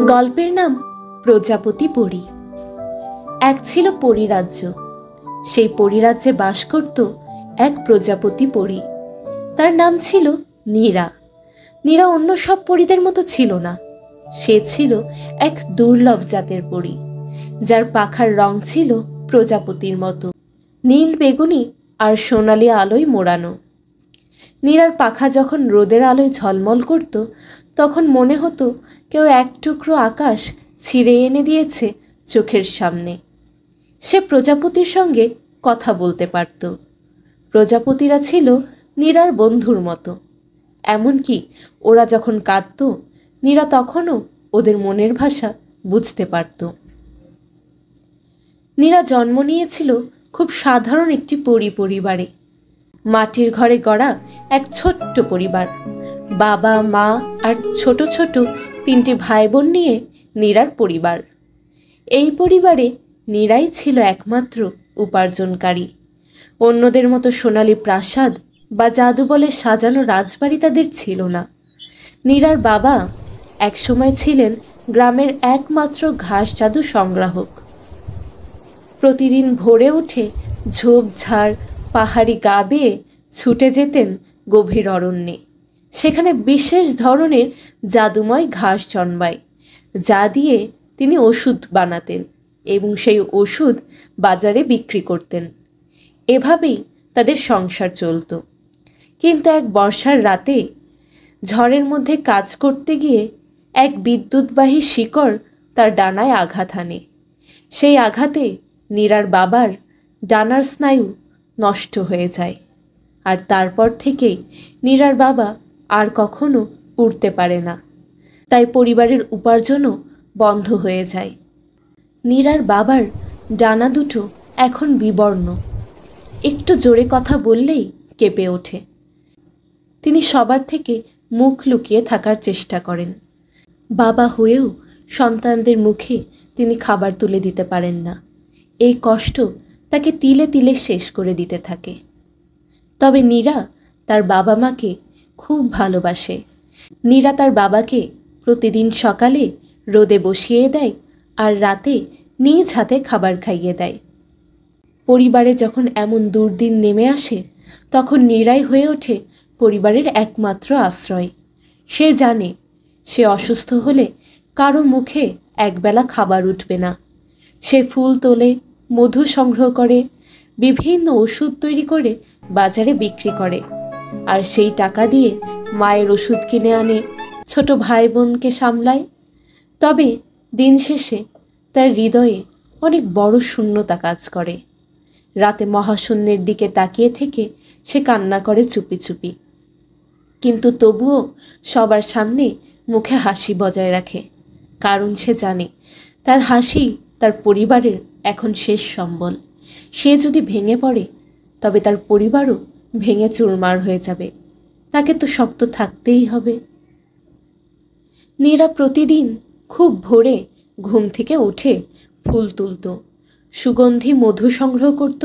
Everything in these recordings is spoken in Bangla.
গল্পের নাম প্রজাপতি পরী। এক ছিল পরীরাজ্য। সেই পরীরাজ্যে বাস করত এক প্রজাপতি পরী। তার নাম ছিল নীরা। নীরা অন্য সব পরীদের মতো ছিল না। সে ছিল এক দুর্লভ জাতের পরী, যার পাখার রং ছিল প্রজাপতির মতো, নীল বেগুনি আর সোনালি আলোয় মোড়ানো। নীরার পাখা যখন রোদের আলোয় ঝলমল করত, তখন মনে হতো কেউ এক টুকরো আকাশ ছিঁড়ে এনে দিয়েছে চোখের সামনে। সে প্রজাপতির সঙ্গে কথা বলতে পারত। প্রজাপতিরা ছিল নীরার বন্ধুর মতো। এমনকি ওরা যখন কাঁদত, নীরা তখনও ওদের মনের ভাষা বুঝতে পারত। নীরা জন্ম নিয়েছিল খুব সাধারণ একটি পরিবারে। মাটির ঘরে গড়া এক ছোট্ট পরিবার। বাবা, মা আর ছোট ছোট তিনটি ভাই বোন নিয়ে নীরার পরিবার। এই পরিবারে নীরাই ছিল একমাত্র উপার্জনকারী। অন্যদের মতো সোনালী প্রাসাদ বা জাদু বলে সাজানো রাজবাড়ি তাদের ছিল না। নীরার বাবা একসময় ছিলেন গ্রামের একমাত্র ঘাস জাদু সংগ্রাহক। প্রতিদিন ভোরে উঠে ঝোপঝাড় পাহাড়ি গা বেয়ে ছুটে যেতেন গভীর অরণ্যে। সেখানে বিশেষ ধরনের জাদুময় ঘাস জন্মায়, যা দিয়ে তিনি ওষুধ বানাতেন এবং সেই ওষুধ বাজারে বিক্রি করতেন। এভাবেই তাদের সংসার চলত। কিন্তু এক বর্ষার রাতে ঝড়ের মধ্যে কাজ করতে গিয়ে এক বিদ্যুৎবাহী শিকড় তার ডানায় আঘাত হানে। সেই আঘাতে নীরার বাবার ডানার স্নায়ু নষ্ট হয়ে যায়, আর তারপর থেকেই নীরার বাবা আর কখনো উঠতে পারে না। তাই পরিবারের উপার্জনও বন্ধ হয়ে যায়। নীরার বাবার ডানা দুটো এখন বিবর্ণ। একটু জোরে কথা বললেই কেঁপে ওঠে। তিনি সবার থেকে মুখ লুকিয়ে থাকার চেষ্টা করেন। বাবা হয়েও সন্তানদের মুখে তিনি খাবার তুলে দিতে পারেন না। এই কষ্ট তাকে তিলে তিলে শেষ করে দিতে থাকে। তবে নীরা তার বাবা মাকে খুব ভালোবাসে। নীরা তার বাবাকে প্রতিদিন সকালে রোদে বসিয়ে দেয় আর রাতে নিজ হাতে খাবার খাইয়ে দেয়। পরিবারে যখন এমন দুর্দিন নেমে আসে, তখন নীরাই হয়ে ওঠে পরিবারের একমাত্র আশ্রয়। সে জানে সে অসুস্থ হলে কারো মুখে একবেলা খাবার উঠবে না। সে ফুল তোলে, মধু সংগ্রহ করে, বিভিন্ন ওষুধ তৈরি করে বাজারে বিক্রি করে, আর সেই টাকা দিয়ে মায়ের ওষুধ কিনে আনে, ছোট ভাই বোনকে সামলায়। তবে দিন শেষে তার হৃদয়ে অনেক বড় শূন্যতা কাজ করে। রাতে মহাশূন্যের দিকে তাকিয়ে থেকে সে কান্না করে চুপি চুপি, কিন্তু তবুও সবার সামনে মুখে হাসি বজায় রাখে। কারণ সে জানে তার হাসি তার পরিবারের এখন শেষ সম্বল। সে যদি ভেঙে পড়ে, তবে তার পরিবারও ভেঙে চুরমার হয়ে যাবে। তাকে তো শক্ত থাকতেই হবে। নীরা প্রতিদিন খুব ভোরে ঘুম থেকে উঠে ফুল তুলত, সুগন্ধি মধু সংগ্রহ করত,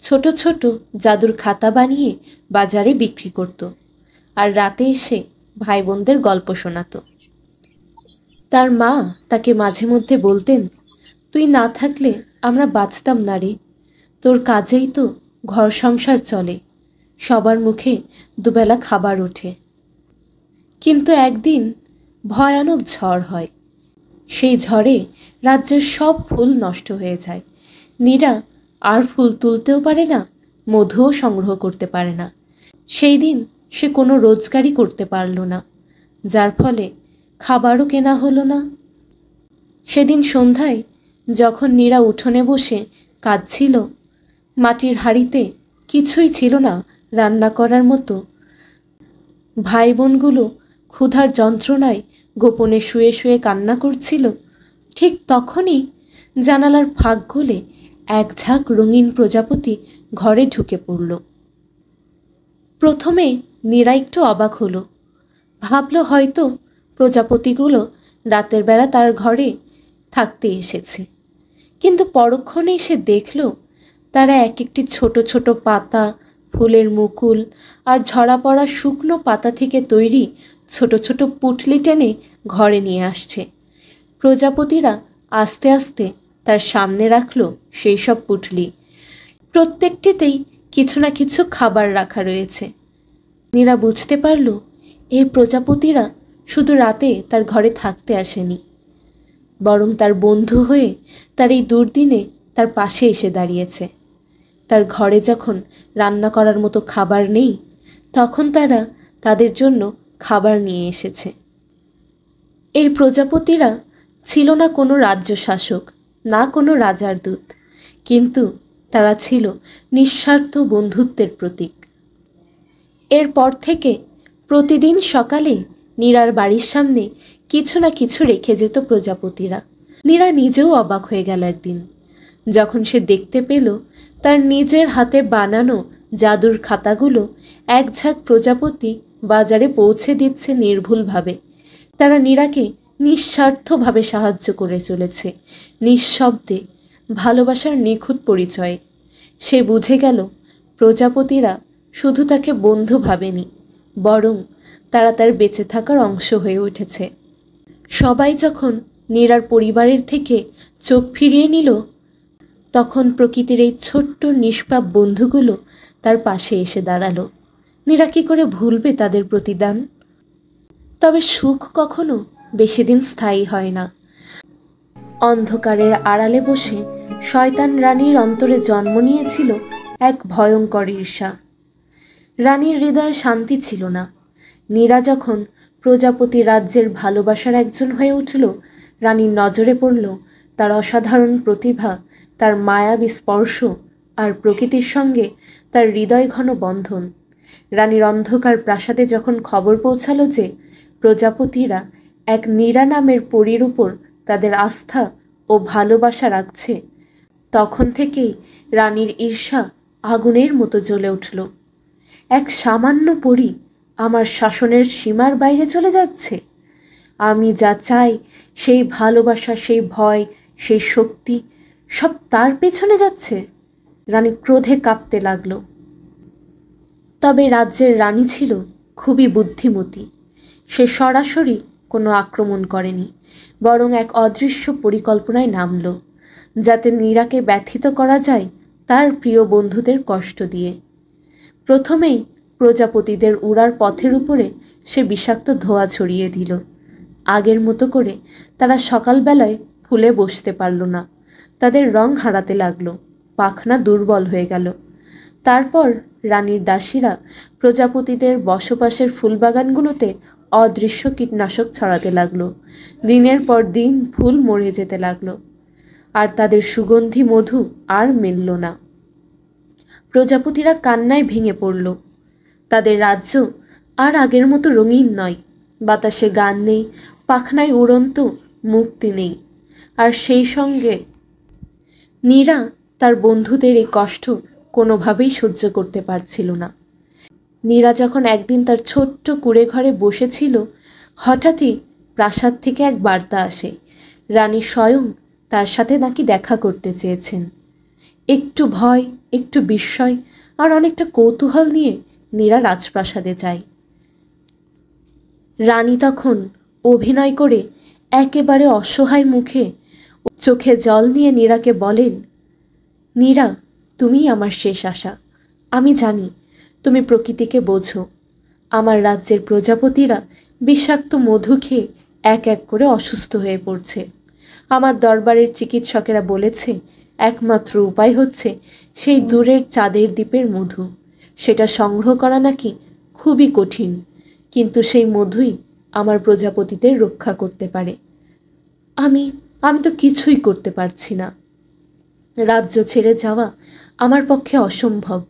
ছোট ছোট জাদুর খাতা বানিয়ে বাজারে বিক্রি করত, আর রাতে এসে ভাই বোনদের গল্প শোনাত। তার মা তাকে মাঝে মধ্যে বলতেন, তুই না থাকলে আমরা বাঁচতাম না রে। তোর কাজেই তো ঘর সংসার চলে, সবার মুখে দুবেলা খাবার ওঠে। কিন্তু একদিন ভয়ানক ঝড় হয়। সেই ঝড়ে রাজ্যের সব ফুল নষ্ট হয়ে যায়। নীরা আর ফুল তুলতেও পারে না, মধুও সংগ্রহ করতে পারে না। সেই দিন সে কোনো রোজগারই করতে পারল না, যার ফলে খাবারও কেনা হলো না। সেদিন সন্ধ্যায় যখন নীরা উঠোনে বসে কাঁদছিল, মাটির হাঁড়িতে কিছুই ছিল না রান্না করার মতো। ভাই বোনগুলো ক্ষুধার যন্ত্রণায় গোপনে শুয়ে শুয়ে কান্না করছিল। ঠিক তখনই জানালার ফাঁক গলে এক ঝাঁক রঙিন প্রজাপতি ঘরে ঢুকে পড়ল। প্রথমে নীরা একটু অবাক হলো। ভাবল হয়তো প্রজাপতিগুলো রাতের বেলা তার ঘরে থাকতে এসেছে। কিন্তু পরক্ষণেই সে দেখল তারা এক একটি ছোট ছোট পাতা, ফুলের মুকুল আর ঝরা পড়া শুকনো পাতা থেকে তৈরি ছোট ছোট পুঁটলি টেনে ঘরে নিয়ে আসছে। প্রজাপতিরা আস্তে আস্তে তার সামনে রাখল সেই সব পুঁটলি। প্রত্যেকটিতেই কিছু না কিছু খাবার রাখা রয়েছে। নীরা বুঝতে পারল এই প্রজাপতিরা শুধু রাতে তার ঘরে থাকতে আসেনি, বরং তার বন্ধু হয়ে তার এই দুর্দিনে তার পাশে এসে দাঁড়িয়েছে। তার ঘরে যখন রান্না করার মতো খাবার নেই, তখন তারা তাদের জন্য খাবার নিয়ে এসেছে। এই প্রজাপতিরা ছিল না কোনো রাজ্য শাসক, না কোনো রাজার দূত, কিন্তু তারা ছিল নিঃস্বার্থ বন্ধুত্বের প্রতীক। এরপর থেকে প্রতিদিন সকালে নীরার বাড়ির সামনে কিছু না কিছু রেখে যেত প্রজাপতিরা। নীরা নিজেও অবাক হয়ে গেল একদিন, যখন সে দেখতে পেল তার নিজের হাতে বানানো জাদুর খাতাগুলো এক ঝাঁক প্রজাপতি বাজারে পৌঁছে দিচ্ছে নির্ভুলভাবে। তারা নীরাকে নিঃস্বার্থভাবে সাহায্য করে চলেছে, নিঃশব্দে, ভালোবাসার নিখুঁত পরিচয়ে। সে বুঝে গেল প্রজাপতিরা শুধু তাকে বন্ধু ভাবেনি, বরং তারা তার বেঁচে থাকার অংশ হয়ে উঠেছে। সবাই যখন নীরার পরিবারের থেকে চোখ ফিরিয়ে নিল, তখন প্রকৃতির এই ছোট্ট নিষ্পাপ বন্ধুগুলো তার পাশে এসে দাঁড়ালো। নীরা কী করে ভুলবে তাদের প্রতিদান? তবে সুখ কখনো বেশি দিন স্থায়ী হয় না। অন্ধকারের আড়ালে বসে শয়তান রানীর অন্তরে জন্ম নিয়েছিল এক ভয়ঙ্কর ঈর্ষা। রানীর হৃদয়ে শান্তি ছিল না। নীরা যখন প্রজাপতি রাজ্যের ভালোবাসার একজন হয়ে উঠল, রানীর নজরে পড়ল তার অসাধারণ প্রতিভা, তার মায়াবী স্পর্শ আর প্রকৃতির সঙ্গে তার হৃদয় ঘন বন্ধন। রানীর অন্ধকার প্রাসাদে যখন খবর পৌঁছালো যে প্রজাপতিরা এক নীরা নামের পরীর উপর তাদের আস্থা ও ভালোবাসা রাখছে, তখন থেকেই রানীর ঈর্ষা আগুনের মতো জ্বলে উঠল। এক সামান্য পরী আমার শাসনের সীমার বাইরে চলে যাচ্ছে। আমি যা চাই, সেই ভালোবাসা, সেই ভয়, সেই শক্তি, সব তার পেছনে যাচ্ছে। রানী ক্রোধে কাঁপতে লাগলো। তবে রাজ্যের রানী ছিল খুবই বুদ্ধিমতী। সে সরাসরি কোনো আক্রমণ করেনি, বরং এক অদৃশ্য পরিকল্পনায় নামল, যাতে নীরাকে ব্যথিত করা যায় তার প্রিয় বন্ধুদের কষ্ট দিয়ে। প্রথমেই প্রজাপতিদের উড়ার পথের উপরে সে বিষাক্ত ধোঁয়া ছড়িয়ে দিল। আগের মতো করে তারা সকালবেলায় ফুলে বসতে পারল না, তাদের রং হারাতে লাগলো, পাখনা দুর্বল হয়ে গেল। তারপর রানীর দাসীরা প্রজাপতিদের বসবাসের ফুলবাগানগুলোতে অদৃশ্য কীটনাশক ছড়াতে লাগলো। দিনের পর দিন ফুল মরে যেতে লাগলো, আর তাদের সুগন্ধি মধু আর মিলল না। প্রজাপতিরা কান্নায় ভেঙে পড়ল। তাদের রাজ্য আর আগের মতো রঙিন নয়। বাতাসে গান নেই, পাখনায় উড়ন্ত মুক্তি নেই। আর সেই সঙ্গে নীরা তার বন্ধুদের এই কষ্ট কোনোভাবেই সহ্য করতে পারছিল না। নীরা যখন একদিন তার ছোট্ট কুঁড়ে ঘরে বসেছিল, হঠাৎই প্রাসাদ থেকে এক বার্তা আসে। রানী স্বয়ং তার সাথে নাকি দেখা করতে চেয়েছেন। একটু ভয়, একটু বিস্ময় আর অনেকটা কৌতূহল নিয়ে নীরা রাজপ্রাসাদে যায়। রানী তখন অভিনয় করে একেবারে অসহায় মুখে, চোখে জল নিয়ে নীরাকে বলেন, নীরা, তুমিই আমার শেষ আশা। আমি জানি তুমি প্রকৃতিকে বোঝো। আমার রাজ্যের প্রজাপতিরা বিষাক্ত মধু খেয়ে এক এক করে অসুস্থ হয়ে পড়ছে। আমার দরবারের চিকিৎসকেরা বলেছে একমাত্র উপায় হচ্ছে সেই দূরের চাঁদের দ্বীপের মধু। সেটা সংগ্রহ করা নাকি খুবই কঠিন, কিন্তু সেই মধুই আমার প্রজাপতিদের রক্ষা করতে পারে। আমি তো কিছুই করতে পারছি না। রাজ্য ছেড়ে যাওয়া আমার পক্ষে অসম্ভব।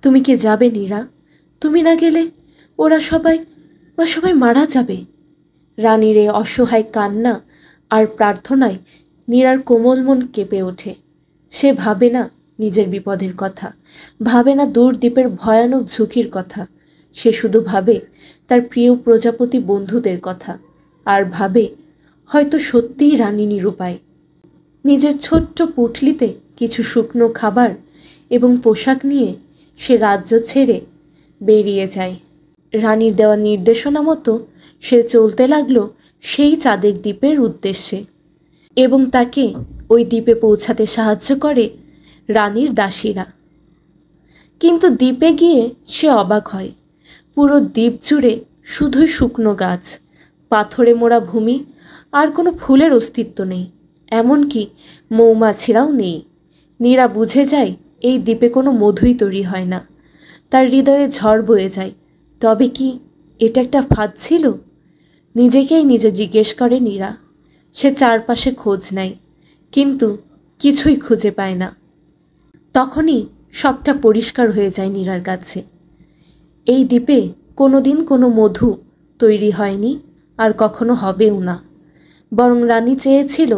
তুমি কি যাবে নীরা? তুমি না গেলে ওরা সবাই মারা যাবে। রানীর এই অসহায় কান্না আর প্রার্থনায় নীরার কোমল মন কেঁপে ওঠে। সে ভাবে না নিজের বিপদের কথা, ভাবে না দূর দ্বীপের ভয়ানক ঝুঁকির কথা। সে শুধু ভাবে তার প্রিয় প্রজাপতি বন্ধুদের কথা, আর ভাবে হয়তো সত্যিই রানী নিরুপায়। নিজের ছোট্ট পুঁটলিতে কিছু শুকনো খাবার এবং পোশাক নিয়ে সে রাজ্য ছেড়ে বেরিয়ে যায়। রানীর দেওয়া নির্দেশনা মতো সে চলতে লাগলো সেই চাঁদের দ্বীপের উদ্দেশ্যে। এবং তাকে ওই দ্বীপে পৌঁছাতে সাহায্য করে রানীর দাসীরা। কিন্তু দ্বীপে গিয়ে সে অবাক হয়, পুরো দ্বীপ জুড়ে শুধুই শুকনো গাছ, পাথরে মোড়া ভূমি, আর কোনো ফুলের অস্তিত্ব নেই, এমনকি মৌমাছিরাও নেই। নীরা বুঝে যায় এই দ্বীপে কোনো মধুই তৈরি হয় না। তার হৃদয়ে ঝড় বয়ে যায়। তবে কি এটা একটা ফাঁদ ছিল? নিজেকেই নিজে জিজ্ঞেস করে নীরা। সে চারপাশে খোঁজ নেয়, কিন্তু কিছুই খুঁজে পায় না। তখনই সবটা পরিষ্কার হয়ে যায় নীরার কাছে। এই দ্বীপে কোনোদিন কোনো মধু তৈরি হয়নি, আর কখনো হবেও না। বরং রানী চেয়েছিল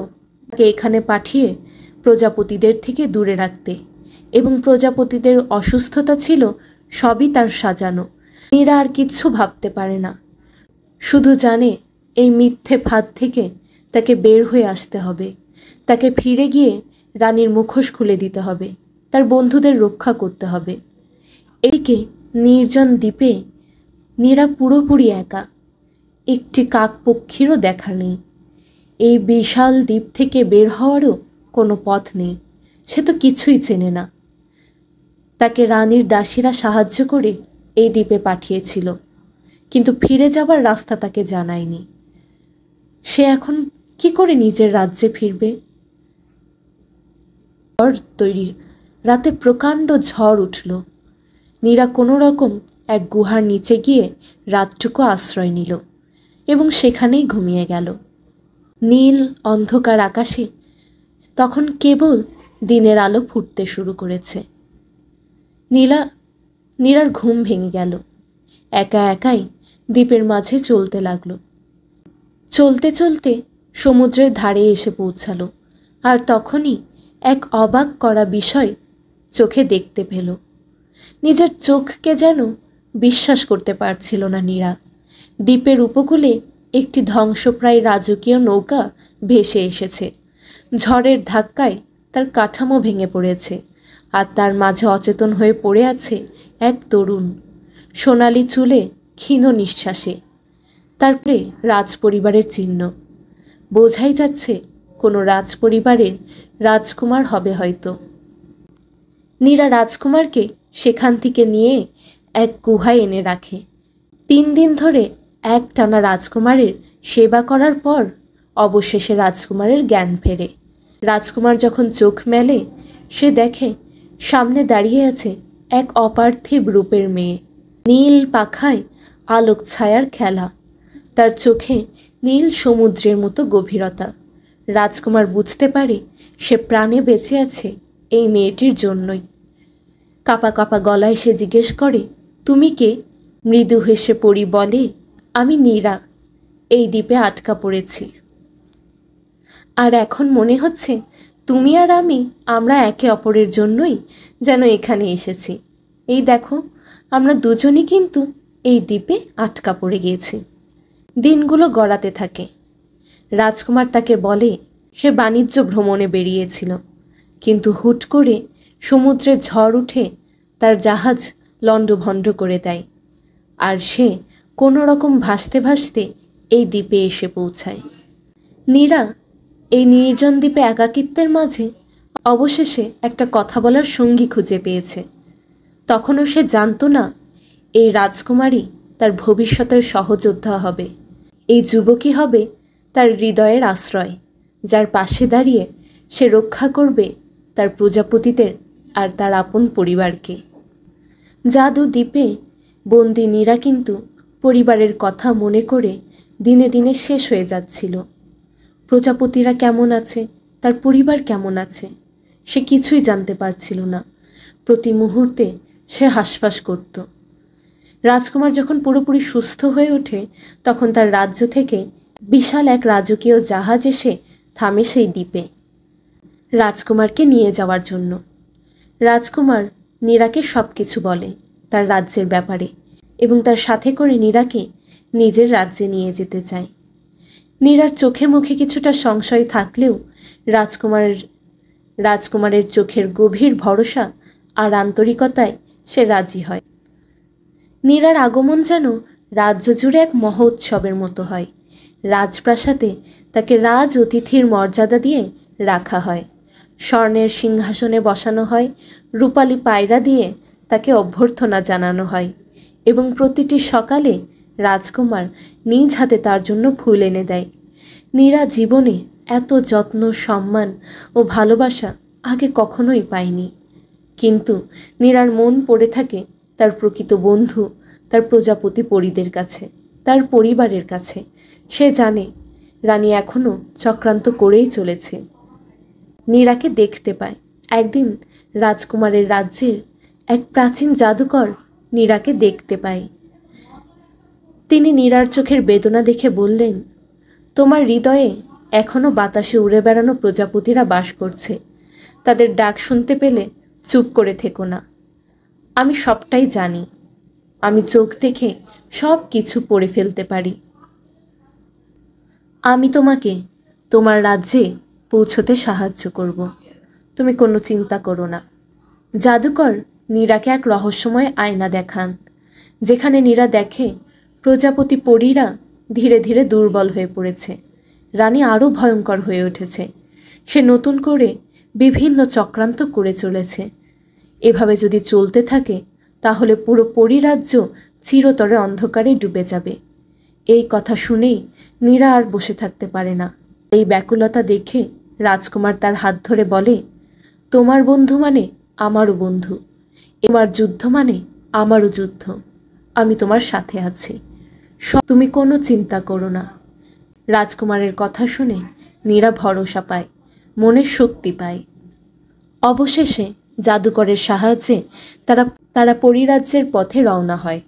তাকে এখানে পাঠিয়ে প্রজাপতিদের থেকে দূরে রাখতে, এবং প্রজাপতিদের অসুস্থতা ছিল সবই তার সাজানো। নীরা আর কিচ্ছু ভাবতে পারে না, শুধু জানে এই মিথ্যে ফাঁদ থেকে তাকে বের হয়ে আসতে হবে। তাকে ফিরে গিয়ে রানীর মুখোশ খুলে দিতে হবে, তার বন্ধুদের রক্ষা করতে হবে। এদিকে নির্জন দ্বীপে নীরা পুরোপুরি একা। একটি কাকপক্ষীরও দেখা নেই। এই বিশাল দ্বীপ থেকে বের হওয়ারও কোনো পথ নেই। সে তো কিছুই চেনে না। তাকে রানীর দাসীরা সাহায্য করে এই দ্বীপে পাঠিয়েছিল, কিন্তু ফিরে যাবার রাস্তা তাকে জানায়নি। সে এখন কি করে নিজের রাজ্যে ফিরবে? ঝড় তৈরি, রাতে প্রকাণ্ড ঝড় উঠল। নীরা কোনো রকম এক গুহার নিচে গিয়ে রাতটুকু আশ্রয় নিল এবং সেখানেই ঘুমিয়ে গেল। নীল অন্ধকার আকাশে তখন কেবল দিনের আলো ফুটতে শুরু করেছে। নীরার ঘুম ভেঙে গেল। একা একাই দ্বীপের মাঝে চলতে লাগলো। চলতে চলতে সমুদ্রের ধারে এসে পৌঁছালো, আর তখনই এক অবাক করা বিষয় চোখে দেখতে পেল। নিজের চোখকে যেন বিশ্বাস করতে পারছিল না নীরা। দ্বীপের উপকূলে একটি ধ্বংসপ্রায় রাজকীয় নৌকা ভেসে এসেছে। ঝড়ের ধাক্কায় তার কাঠামো ভেঙে পড়েছে, আর তার মাঝে অচেতন হয়ে পড়ে আছে এক তরুণ, সোনালি চুলে, ক্ষীণ নিঃশ্বাসে। তারপরে রাজপরিবারের চিহ্ন। বোঝাই যাচ্ছে কোনো রাজপরিবারের রাজকুমার হবে হয়তো। নীরা রাজকুমারকে সেখান থেকে নিয়ে এক গুহায় এনে রাখে। 3 দিন ধরে একটানা রাজকুমারের সেবা করার পর অবশেষে রাজকুমারের জ্ঞান ফেরে। রাজকুমার যখন চোখ মেলে, সে দেখে সামনে দাঁড়িয়ে আছে এক অপার্থিব রূপের মেয়ে। নীল পাখায় আলোক ছায়ার খেলা, তার চোখে নীল সমুদ্রের মতো গভীরতা। রাজকুমার বুঝতে পারে সে প্রাণে বেঁচে আছে এই মেয়েটির জন্যই। কাঁপা কাঁপা গলায় সে জিজ্ঞেস করে, তুমি কে? মৃদু হেসে পরি বলে, আমি নীরা, এই দ্বীপে আটকা পড়েছি। আর এখন মনে হচ্ছে তুমি আর আমরা একে অপরের জন্যই যেন এখানে এসেছি। এই দেখো, আমরা দুজনই কিন্তু এই দ্বীপে আটকা পড়ে গিয়েছি। দিনগুলো গড়াতে থাকে। রাজকুমার তাকে বলে সে বাণিজ্য ভ্রমণে বেরিয়েছিল, কিন্তু হুট করে সমুদ্রে ঝড় উঠে তার জাহাজ লণ্ডভণ্ড করে দেয়, আর সে কোনো রকম ভাসতে ভাসতে এই দ্বীপে এসে পৌঁছায়। নীরা এই নির্জন দ্বীপে একাকিত্বের মাঝে অবশেষে একটা কথা বলার সঙ্গী খুঁজে পেয়েছে। তখনও সে জানত না এই রাজকুমারী তার ভবিষ্যতের সহযোদ্ধা হবে। এই যুবকই হবে তার হৃদয়ের আশ্রয়, যার পাশে দাঁড়িয়ে সে রক্ষা করবে তার প্রজাপতিদের আর তার আপন পরিবারকে। জাদু দ্বীপে বন্দি নীরা কিন্তু পরিবারের কথা মনে করে দিনে দিনে শেষ হয়ে যাচ্ছিল। প্রজাপতিরা কেমন আছে, তার পরিবার কেমন আছে, সে কিছুই জানতে পারছিল না। প্রতি মুহূর্তে সে হাসফাস করত। রাজকুমার যখন পুরোপুরি সুস্থ হয়ে ওঠে, তখন তার রাজ্য থেকে বিশাল এক রাজকীয় জাহাজ এসে থামে সেই দ্বীপে রাজকুমারকে নিয়ে যাওয়ার জন্য। রাজকুমার নীরাকে সব কিছু বলে তার রাজ্যের ব্যাপারে, এবং তার সাথে করে নীরাকে নিজের রাজ্যে নিয়ে যেতে চায়। নীরার চোখে মুখে কিছুটা সংশয় থাকলেও রাজকুমারের চোখের গভীর ভরসা আর আন্তরিকতায় সে রাজি হয়। নীরার আগমন যেন রাজ্য জুড়ে এক মহোৎসবের মতো হয়। রাজপ্রাসাদে তাকে রাজ অতিথির মর্যাদা দিয়ে রাখা হয়। স্বর্ণের সিংহাসনে বসানো হয়, রূপালী পায়রা দিয়ে তাকে অভ্যর্থনা জানানো হয় এবং প্রতিটি সকালে রাজকুমার নিজ হাতে তার জন্য ফুল এনে দেয়। নীরা জীবনে এত যত্ন, সম্মান ও ভালোবাসা আগে কখনোই পায়নি। কিন্তু নীরার মন পড়ে থাকে তার প্রকৃত বন্ধু, তার প্রজাপতি পরীদের কাছে, তার পরিবারের কাছে। সে জানে রানী এখনও চক্রান্ত করেই চলেছে। নীরাকে দেখতে পায়। একদিন রাজকুমারের রাজ্যের এক প্রাচীন জাদুকর নীরাকে দেখতে পায়। তিনি নীরার চোখের বেদনা দেখে বললেন, তোমার হৃদয়ে এখনও বাতাসে উড়ে বেড়ানো প্রজাপতিরা বাস করছে। তাদের ডাক শুনতে পেলে চুপ করে থেকো না। আমি সবটাই জানি। আমি চোখ দেখে সব কিছু পড়ে ফেলতে পারি। আমি তোমাকে তোমার রাজ্যে পৌঁছতে সাহায্য করব। তুমি কোনো চিন্তা করো না। জাদুকর নীরাকে এক রহস্যময় আয়না দেখান, যেখানে নীরা দেখে প্রজাপতি পরীরা ধীরে ধীরে দুর্বল হয়ে পড়েছে। রানী আরও ভয়ঙ্কর হয়ে উঠেছে। সে নতুন করে বিভিন্ন চক্রান্ত করে চলেছে। এভাবে যদি চলতে থাকে তাহলে পুরো পরিরাজ্য চিরতরে অন্ধকারে ডুবে যাবে। এই কথা শুনেই নীরা আর বসে থাকতে পারে না। এই ব্যাকুলতা দেখে রাজকুমার তার হাত ধরে বলে, তোমার বন্ধু মানে আমারও বন্ধু, তোমার যুদ্ধ মানে আমারও যুদ্ধ। আমি তোমার সাথে আছি, তুমি কোনো চিন্তা করো না। রাজকুমারের কথা শুনে নীরা ভরসা পায়, মনের শক্তি পায়। অবশেষে জাদুকরের সাহায্যে তারা পরিরাজ্যের পথে রওনা হয়।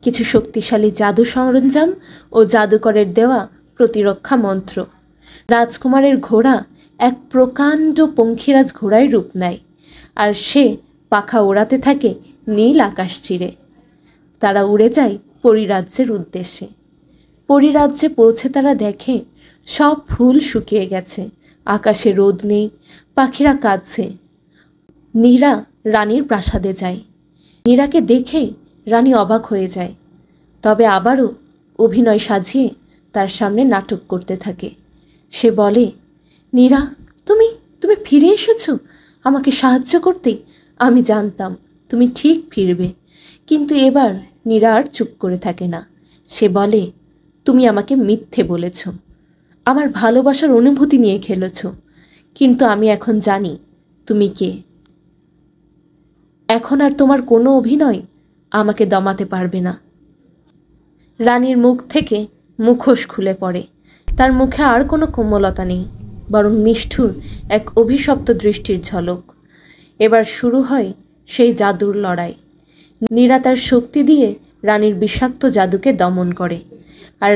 কিছু শক্তিশালী জাদু সরঞ্জাম ও জাদুকরের দেওয়া প্রতিরক্ষা মন্ত্র। রাজকুমারের ঘোড়া এক প্রকাণ্ড পঙ্খিরাজ ঘোড়ায় রূপ নেয়, আর সে পাখা ওড়াতে থাকে নীল আকাশ চিরে। তারা উড়ে যায় পরিরাজ্যের উদ্দেশ্যে। পরিরাজ্যে পৌঁছে তারা দেখে সব ফুল শুকিয়ে গেছে, আকাশে রোদ নেই, পাখিরা কাঁদছে। নীরা রানীর প্রাসাদে যায়। নীরাকে দেখেই রানী অবাক হয়ে যায়, তবে আবারও অভিনয় সাজিয়ে তার সামনে নাটক করতে থাকে। সে বলে, নীরা, তুমি তুমি ফিরে এসেছো আমাকে সাহায্য করতে। আমি জানতাম তুমি ঠিক ফিরবে। কিন্তু এবার নীরা আর চুপ করে থাকে না। সে বলে, তুমি আমাকে মিথ্যে বলেছ, আমার ভালোবাসার অনুভূতি নিয়ে খেলেছ। কিন্তু আমি এখন জানি তুমি কে। এখন আর তোমার কোনো অভিনয় আমাকে দমাতে পারবে না। রানীর মুখ থেকে মুখোশ খুলে পড়ে। তার মুখে আর কোনো কোমলতা নেই, বরং নিষ্ঠুর এক অভিশপ্ত দৃষ্টির ঝলক। এবার শুরু হয় সেই জাদুর লড়াই। নীরা তার শক্তি দিয়ে রানীর বিষাক্ত জাদুকে দমন করে, আর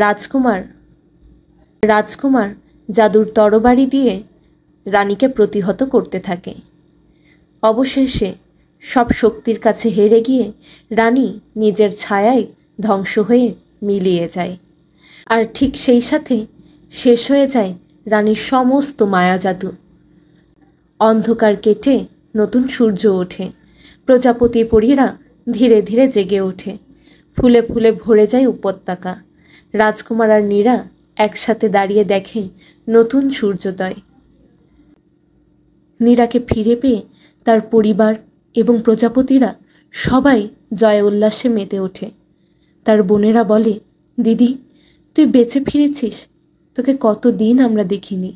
রাজকুমার জাদুর তরবারি দিয়ে রানীকে প্রতিহত করতে থাকে। অবশেষে সব শক্তির কাছে হেরে গিয়ে রানী নিজের ছায়ায় ধ্বংস হয়ে মিলিয়ে যায়। আর ঠিক সেই সাথে শেষ হয়ে যায় রানীর সমস্ত মায়া জাদু। অন্ধকার কেটে নতুন সূর্য ওঠে। প্রজাপতি পরীরা ধীরে ধীরে জেগে ওঠে। ফুলে ফুলে ভরে যায় উপত্যকা। রাজকুমার আর নীরা একসাথে দাঁড়িয়ে দেখে নতুন সূর্যোদয়। নীরাকে ফিরে পেয়ে তার পরিবার এবং প্রজাপতিরা সবাই জয় উল্লাসে মেতে ওঠে। তার বোনেরা বলে, দিদি, তুই বেঁচে ফিরেছিস, তোকে কতদিন আমরা দেখিনি।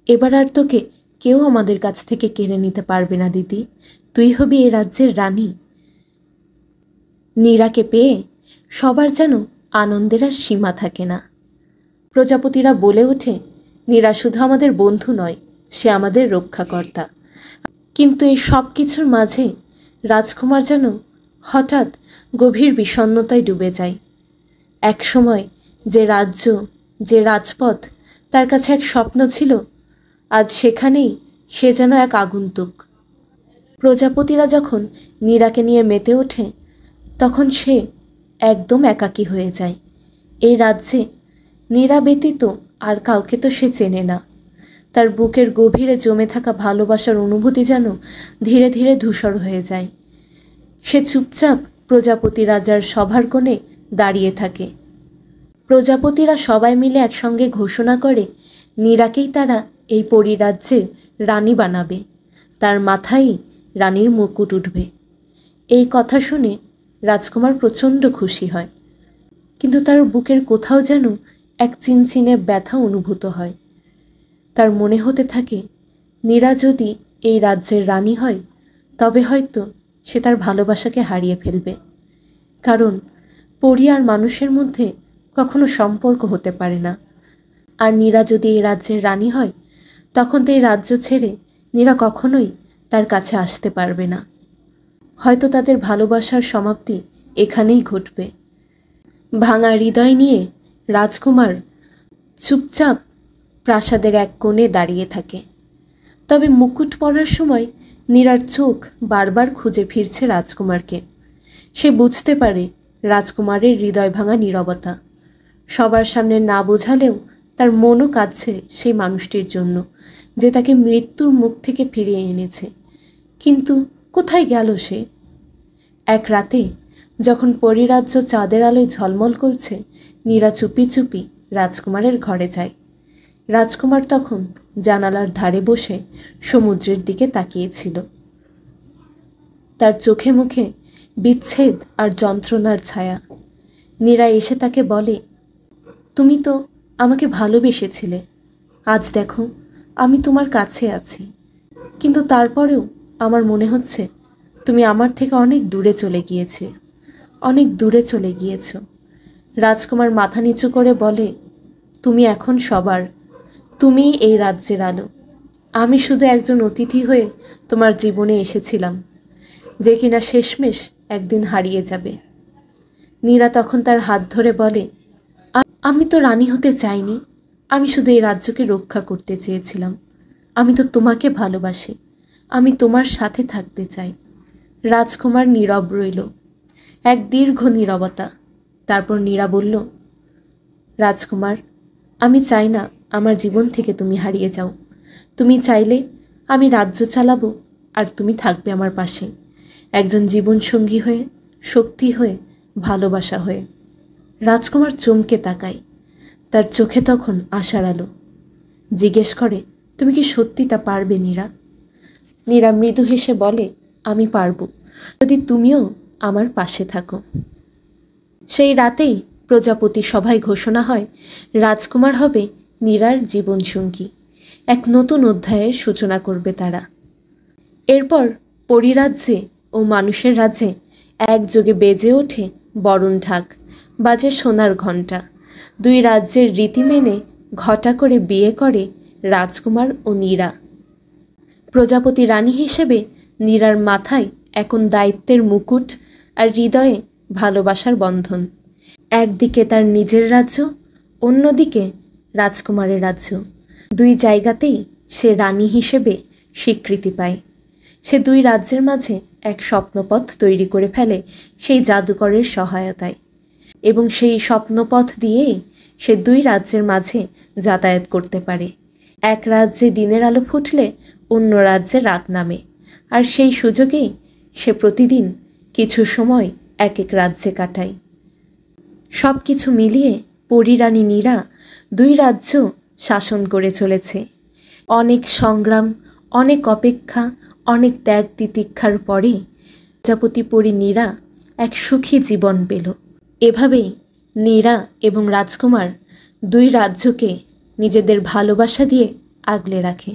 এবার আর তোকে কেউ আমাদের কাছ থেকে কেড়ে নিতে পারবে না দিদি, তুই হবি এ রাজ্যের রানী। নীরাকে পেয়ে সবার যেন আনন্দের আর সীমা থাকে না। প্রজাপতিরা বলে ওঠে, নীরা শুধু আমাদের বন্ধু নয়, সে আমাদের রক্ষাকর্তা। কিন্তু এই সব কিছুর মাঝে রাজকুমার যেন হঠাৎ গভীর বিষণ্ণতায় ডুবে যায়। একসময় যে রাজ্য, যে রাজপথ তার কাছে এক স্বপ্ন ছিল, আজ সেখানেই সে যেন এক আগন্তুক। প্রজাপতিরা যখন নীরাকে নিয়ে মেতে ওঠে, তখন সে একদম একাকী হয়ে যায়। এই রাজ্যে নীরা ব্যতীত আর কাউকে তো সে চেনে না। তার বুকের গভীরে জমে থাকা ভালোবাসার অনুভূতি যেন ধীরে ধীরে ধূসর হয়ে যায়। সে চুপচাপ প্রজাপতি রাজার সভার কোণে দাঁড়িয়ে থাকে। প্রজাপতিরা সবাই মিলে একসঙ্গে ঘোষণা করে নীরাকেই তারা এই পরিরাজ্যের রানী বানাবে, তার মাথায় রানীর মুকুট উঠবে। এই কথা শুনে রাজকুমার প্রচণ্ড খুশি হয়, কিন্তু তার বুকের কোথাও যেন এক চিনচিনে ব্যথা অনুভূত হয়। তার মনে হতে থাকে নীরা যদি এই রাজ্যের রানী হয় তবে হয়তো সে তার ভালোবাসাকে হারিয়ে ফেলবে, কারণ পরী আর মানুষের মধ্যে কখনো সম্পর্ক হতে পারে না। আর নীরা যদি এই রাজ্যের রানী হয় তখন তো এই রাজ্য ছেড়ে নীরা কখনোই তার কাছে আসতে পারবে না। হয়তো তাদের ভালোবাসার সমাপ্তি এখানেই ঘটবে। ভাঙা হৃদয় নিয়ে রাজকুমার চুপচাপ প্রাসাদের এক কোণে দাঁড়িয়ে থাকে। তবে মুকুট পরার সময় নীরার চোখ বারবার খুঁজে ফিরছে রাজকুমারকে। সে বুঝতে পারে রাজকুমারের হৃদয় ভাঙা নীরবতা। সবার সামনে না বোঝালেও তার মনও কাঁদছে সেই মানুষটির জন্য, যে তাকে মৃত্যুর মুখ থেকে ফিরিয়ে এনেছে। কিন্তু কোথায় গেল সে? এক রাতে যখন পরিরাজ্য চাঁদের আলোয় ঝলমল করছে, নীরা চুপি চুপি রাজকুমারের ঘরে যায়। রাজকুমার তখন জানালার ধারে বসে সমুদ্রের দিকে তাকিয়েছিল। তার চোখে মুখে বিচ্ছেদ আর যন্ত্রণার ছায়া। নীরা এসে তাকে বলে, তুমি তো আমাকে ভালোবেসেছিলে, আজ দেখো আমি তোমার কাছে আছি, কিন্তু তারপরেও আমার মনে হচ্ছে তুমি আমার থেকে অনেক দূরে চলে গিয়েছে, অনেক দূরে চলে গিয়েছ। রাজকুমার মাথা নিচু করে বলে, তুমি এখন সবার, তুমিই এই রাজ্যের আলো। আমি শুধু একজন অতিথি হয়ে তোমার জীবনে এসেছিলাম, যে কিনা শেষমেশ একদিন হারিয়ে যাবে। নীরা তখন তার হাত ধরে বলে, আমি তো রানী হতে চাইনি, আমি শুধু এই রাজ্যকে রক্ষা করতে চেয়েছিলাম। আমি তো তোমাকে ভালোবাসি, আমি তোমার সাথে থাকতে চাই। রাজকুমার নীরব রইল। এক দীর্ঘ নীরবতা। তারপর নীরা বলল, রাজকুমার, আমি চাই না আমার জীবন থেকে তুমি হারিয়ে যাও। তুমি চাইলে আমি রাজ্য চালাবো আর তুমি থাকবে আমার পাশে, একজন জীবনসঙ্গী হয়ে, শক্তি হয়ে, ভালোবাসা হয়ে। রাজকুমার চমকে তাকায়। তার চোখে তখন আশার আলো। জিজ্ঞেস করে, তুমি কি সত্যি তা পারবে নীরা? নীরা মৃদু হেসে বলে, আমি পারবো, যদি তুমিও আমার পাশে থাকো। সেই রাতেই প্রজাপতি সভায় ঘোষণা হয় রাজকুমার হবে নীরার জীবনসঙ্গী। এক নতুন অধ্যায়ের সূচনা করবে তারা। এরপর পরিরাজ্যে ও মানুষের রাজ্যে একযোগে বেজে ওঠে বরণ ঢাক, বাজে সোনার ঘণ্টা। দুই রাজ্যের রীতি মেনে ঘটা করে বিয়ে করে রাজকুমার ও নীরা। প্রজাপতি রানী হিসেবে নীরার মাথায় এখন দায়িত্বের মুকুট আর হৃদয়ে ভালোবাসার বন্ধন। একদিকে তার নিজের রাজ্য, অন্যদিকে রাজকুমারের রাজ্য। দুই জায়গাতেই সে রানী হিসেবে স্বীকৃতি পায়। সে দুই রাজ্যের মাঝে এক স্বপ্নপথ তৈরি করে ফেলে সেই জাদুকরের সহায়তায়, এবং সেই স্বপ্নপথ দিয়েই সে দুই রাজ্যের মাঝে যাতায়াত করতে পারে। এক রাজ্যে দিনের আলো ফুটলে অন্য রাজ্যে রাত নামে, আর সেই সুযোগেই সে প্রতিদিন কিছু সময় এক এক রাজ্যে কাটায়। সব কিছু মিলিয়ে পরিরানী নীরা দুই রাজ্য শাসন করে চলেছে। অনেক সংগ্রাম, অনেক অপেক্ষা, অনেক ত্যাগ তিতিক্ষার পরে প্রজাপতি পরী নীরা এক সুখী জীবন পেল। এভাবেই নীরা এবং রাজকুমার দুই রাজ্যকে নিজেদের ভালোবাসা দিয়ে আগলে রাখে।